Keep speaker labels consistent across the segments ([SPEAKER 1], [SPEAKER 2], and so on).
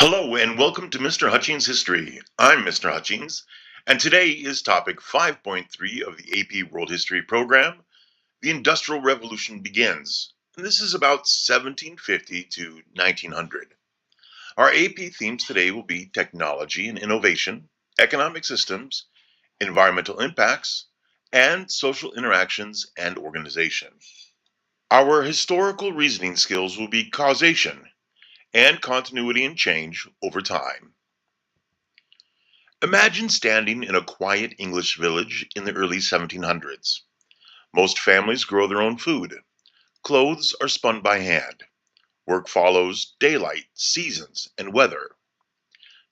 [SPEAKER 1] Hello and welcome to Mr. Hutchings History. I'm Mr. Hutchings, and today is topic 5.3 of the AP World History program. The Industrial Revolution begins, and this is about 1750 to 1900. Our AP themes today will be technology and innovation, economic systems, environmental impacts, and social interactions and organization. Our historical reasoning skills will be causation and continuity and change over time. Imagine standing in a quiet English village in the early 1700s. Most families grow their own food. Clothes are spun by hand. Work follows daylight, seasons, and weather.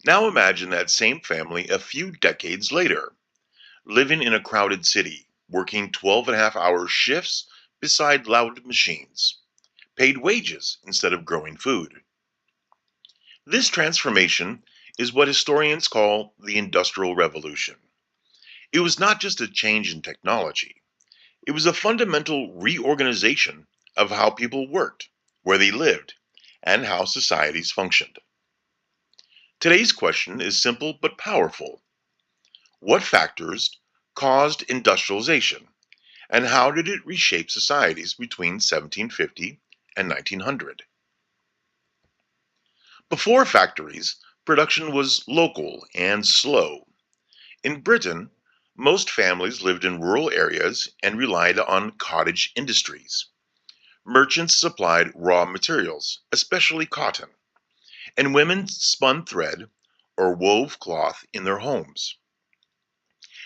[SPEAKER 1] Now imagine that same family a few decades later, living in a crowded city, working 12.5-hour shifts beside loud machines, paid wages instead of growing food. This transformation is what historians call the Industrial Revolution. It was not just a change in technology, it was a fundamental reorganization of how people worked, where they lived, and how societies functioned. Today's question is simple but powerful. What factors caused industrialization, and how did it reshape societies between 1750 and 1900? Before factories, production was local and slow. In Britain, most families lived in rural areas and relied on cottage industries. Merchants supplied raw materials, especially cotton, and women spun thread or wove cloth in their homes.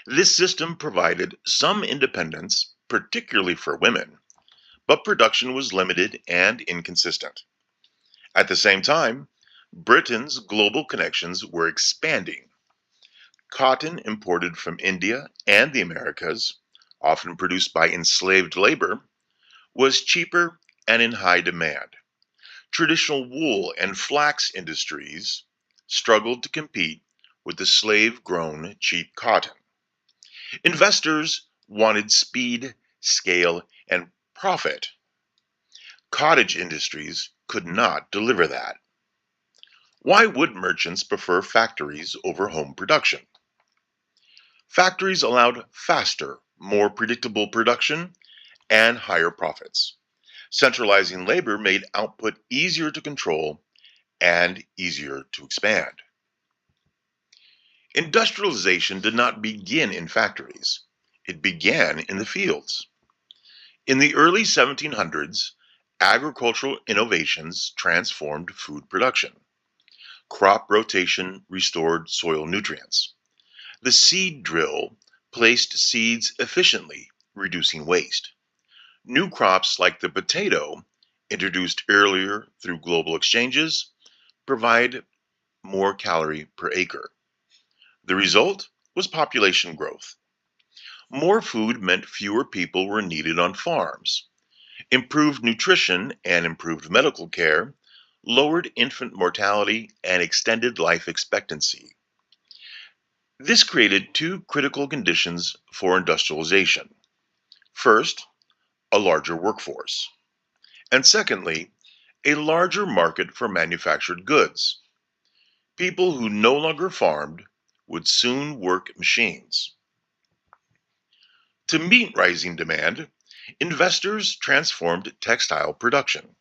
[SPEAKER 1] This system provided some independence, particularly for women, but production was limited and inconsistent. At the same time, Britain's global connections were expanding. Cotton imported from India and the Americas, often produced by enslaved labor, was cheaper and in high demand. Traditional wool and flax industries struggled to compete with the slave grown cheap cotton. Investors wanted speed, scale, and profit. Cottage industries could not deliver that. Why would merchants prefer factories over home production? Factories allowed faster, more predictable production and higher profits. Centralizing labor made output easier to control and easier to expand. Industrialization did not begin in factories, it began in the fields. In the early 1700s, agricultural innovations transformed food production. Crop rotation restored soil nutrients. The seed drill placed seeds efficiently, reducing waste. New crops like the potato, introduced earlier through global exchanges, provide more calorie per acre. The result was population growth. More food meant fewer people were needed on farms. Improved nutrition and improved medical care lowered infant mortality and extended life expectancy. This created two critical conditions for industrialization. First, a larger workforce, and secondly, a larger market for manufactured goods. People who no longer farmed would soon work machines. To meet rising demand, investors transformed textile production.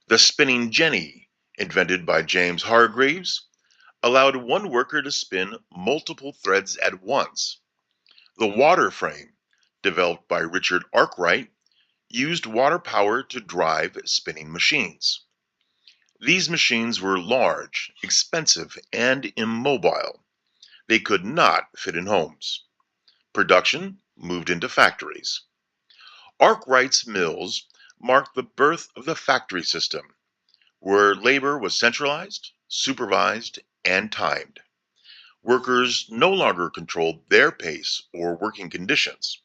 [SPEAKER 1] The spinning jenny, invented by James Hargreaves, allowed one worker to spin multiple threads at once. The water frame, developed by Richard Arkwright, used water power to drive spinning machines. These machines were large, expensive, and immobile. They could not fit in homes. Production moved into factories. Arkwright's mills marked the birth of the factory system, where labor was centralized, supervised, and timed. Workers no longer controlled their pace or working conditions.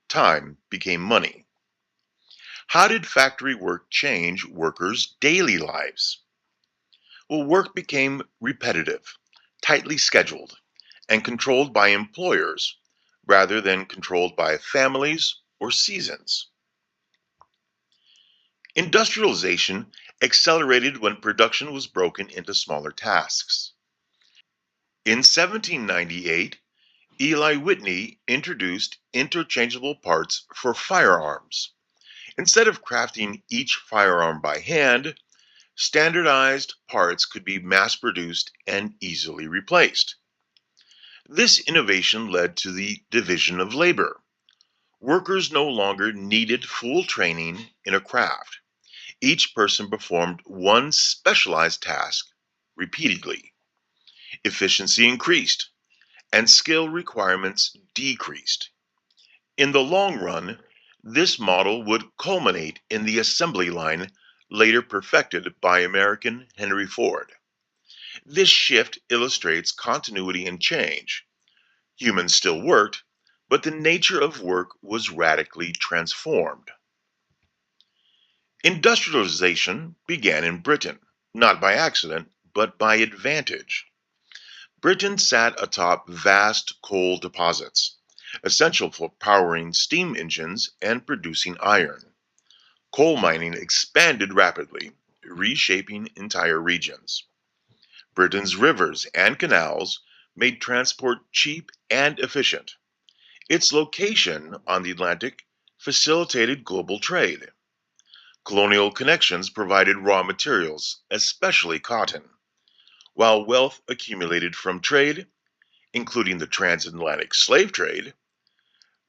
[SPEAKER 1] Time became money. How did factory work change workers' daily lives? Well, work became repetitive, tightly scheduled, and controlled by employers rather than controlled by families or seasons. Industrialization accelerated when production was broken into smaller tasks. In 1798, Eli Whitney introduced interchangeable parts for firearms. Instead of crafting each firearm by hand, standardized parts could be mass produced and easily replaced. This innovation led to the division of labor. Workers no longer needed full training in a craft. Each person performed one specialized task repeatedly. Efficiency increased, and skill requirements decreased. In the long run, this model would culminate in the assembly line later perfected by American Henry Ford. This shift illustrates continuity and change. Humans still worked, but the nature of work was radically transformed. Industrialization began in Britain, not by accident, but by advantage. Britain sat atop vast coal deposits, essential for powering steam engines and producing iron. Coal mining expanded rapidly, reshaping entire regions. Britain's rivers and canals made transport cheap and efficient. Its location on the Atlantic facilitated global trade. Colonial connections provided raw materials, especially cotton, while wealth accumulated from trade, including the transatlantic slave trade.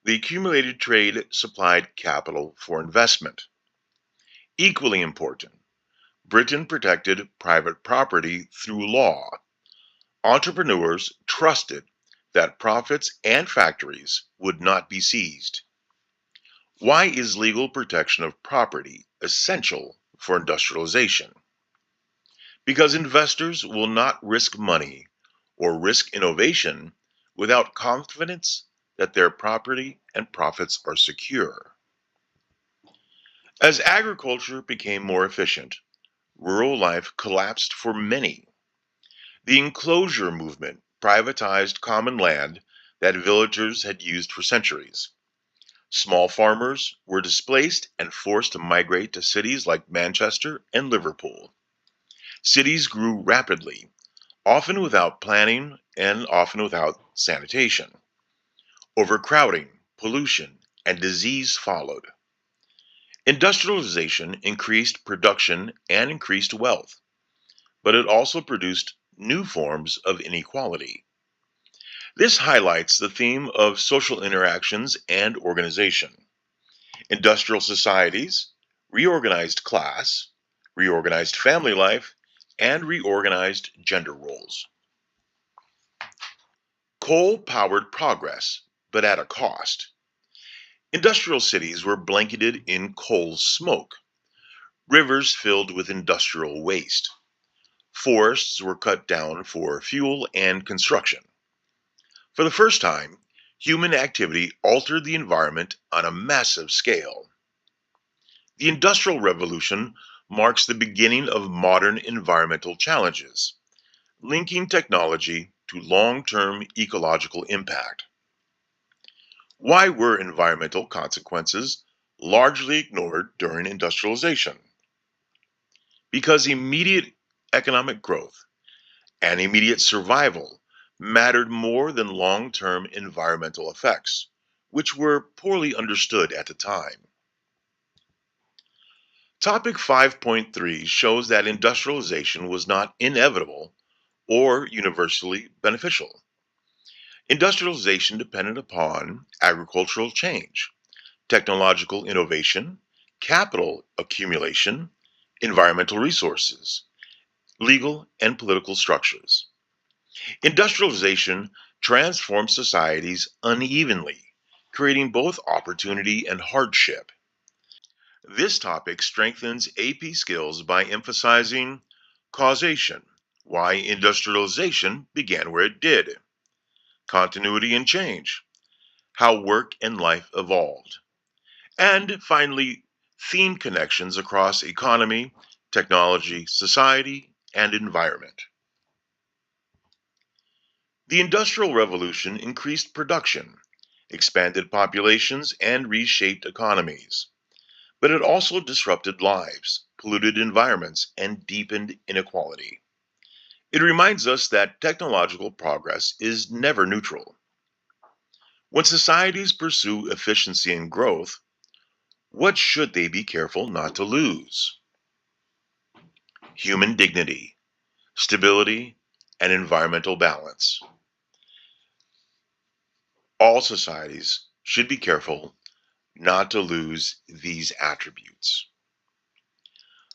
[SPEAKER 1] The accumulated trade supplied capital for investment. Equally important, Britain protected private property through law. Entrepreneurs trusted that profits and factories would not be seized. Why is legal protection of property essential for industrialization? Because investors will not risk money or risk innovation without confidence that their property and profits are secure. As agriculture became more efficient, rural life collapsed for many. The enclosure movement privatized common land that villagers had used for centuries. Small farmers were displaced and forced to migrate to cities like Manchester and Liverpool. Cities grew rapidly, often without planning and often without sanitation. Overcrowding, pollution, and disease followed. Industrialization increased production and increased wealth, but it also produced new forms of inequality. This highlights the theme of social interactions and organization. Industrial societies reorganized class, reorganized family life, and reorganized gender roles. Coal powered progress, but at a cost. Industrial cities were blanketed in coal smoke, rivers filled with industrial waste. Forests were cut down for fuel and construction. For the first time, human activity altered the environment on a massive scale. The Industrial Revolution marks the beginning of modern environmental challenges, linking technology to long term ecological impact. Why were environmental consequences largely ignored during industrialization? Because immediate economic growth and immediate survival mattered more than long term environmental effects, which were poorly understood at the time. Topic 5.3 shows that industrialization was not inevitable or universally beneficial. Industrialization depended upon agricultural change, technological innovation, capital accumulation, environmental resources, legal and political structures. Industrialization transformed societies unevenly, creating both opportunity and hardship. This topic strengthens AP skills by emphasizing causation, why industrialization began where it did, continuity and change, how work and life evolved, and finally, theme connections across economy, technology, society, and environment. The Industrial Revolution increased production, expanded populations, and reshaped economies, but it also disrupted lives, polluted environments and deepened inequality. It reminds us that technological progress is never neutral. When societies pursue efficiency and growth, what should they be careful not to lose? Human dignity, stability, and environmental balance. All societies should be careful not to lose these attributes.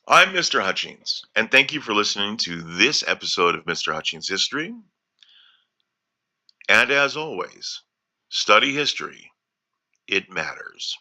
[SPEAKER 1] I'm Mr. Hutchings, and thank you for listening to this episode of Mr. Hutchings History. And as always, study history. It matters.